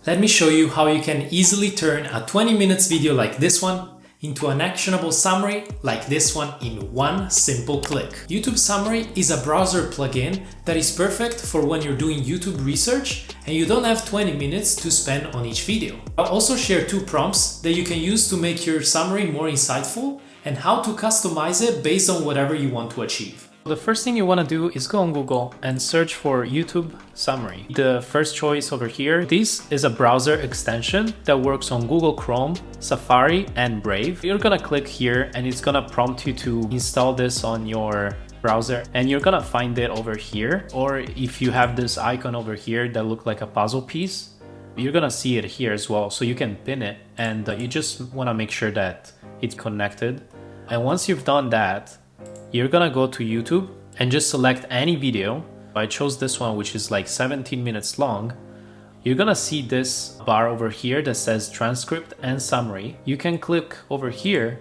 Let me show you how you can easily turn a 20 minutes video like this one into an actionable summary like this one in one simple click. YouTube Summary is a browser plugin that is perfect for when you're doing YouTube research and you don't have 20 minutes to spend on each video. I'll also share 2 prompts that you can use to make your summary more insightful and how to customize it based on whatever you want to achieve. The first thing you want to do is go on Google and search for YouTube Summary. The first choice over here, this is a browser extension that works on Google Chrome, Safari, and Brave. You're gonna click here and it's gonna prompt you to install this on your browser and you're gonna find it over here. Or if you have this icon over here that looks like a puzzle piece, you're gonna see it here as well. So you can pin it and you just wanna make sure that it's connected. And once you've done that, you're gonna go to YouTube and just select any video. I chose this one, which is like 17 minutes long. You're gonna see this bar over here that says transcript and summary. You can click over here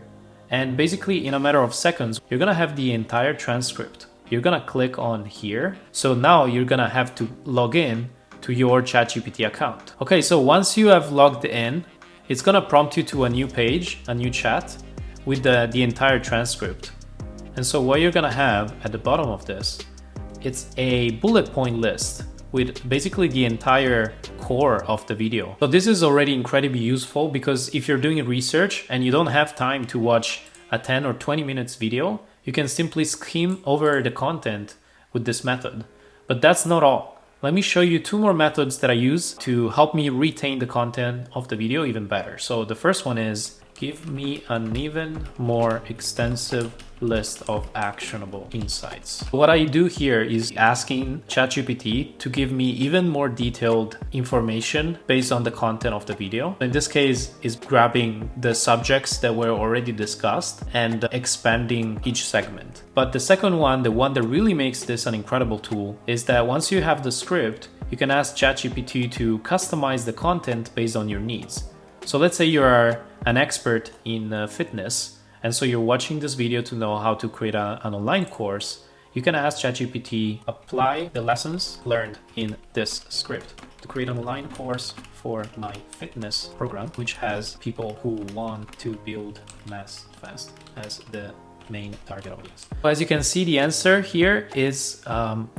and basically in a matter of seconds, you're gonna have the entire transcript. You're gonna click on here. So now you're gonna have to log in to your ChatGPT account. Okay, so once you have logged in, it's gonna prompt you to a new page, a new chat with the entire transcript. And so what you're gonna have at the bottom of this, it's a bullet point list with basically the entire core of the video. So this is already incredibly useful because if you're doing research and you don't have time to watch a 10 or 20 minutes video, you can simply skim over the content with this method. But that's not all. Let me show you 2 more methods that I use to help me retain the content of the video even better. So the first one is give me an even more extensive list of actionable insights. What I do here is asking ChatGPT to give me even more detailed information based on the content of the video. In this case, is grabbing the subjects that were already discussed and expanding each segment. But the second one, the one that really makes this an incredible tool, is that once you have the script, you can ask ChatGPT to customize the content based on your needs. So let's say you are an expert in fitness, and so you're watching this video to know how to create an online course. You can ask ChatGPT, apply the lessons learned in this script to create an online course for my fitness program, which has people who want to build mass fast as the main target audience. As you can see, the answer here is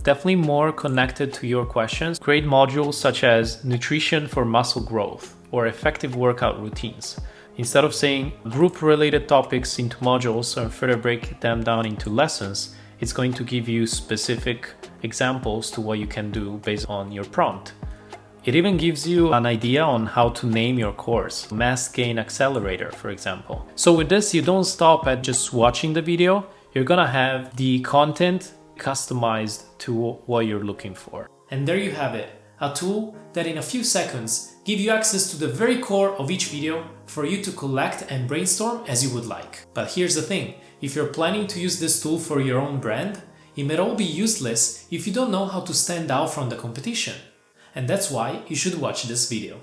definitely more connected to your questions. Create modules such as nutrition for muscle growth or effective workout routines. Instead of saying group related topics into modules and further break them down into lessons, it's going to give you specific examples to what you can do based on your prompt. It even gives you an idea on how to name your course, Mass Gain Accelerator, for example. So with this, you don't stop at just watching the video. You're gonna have the content customized to what you're looking for. And there you have it, a tool that in a few seconds give you access to the very core of each video for you to collect and brainstorm as you would like. But here's the thing, if you're planning to use this tool for your own brand, it may all be useless if you don't know how to stand out from the competition. And that's why you should watch this video.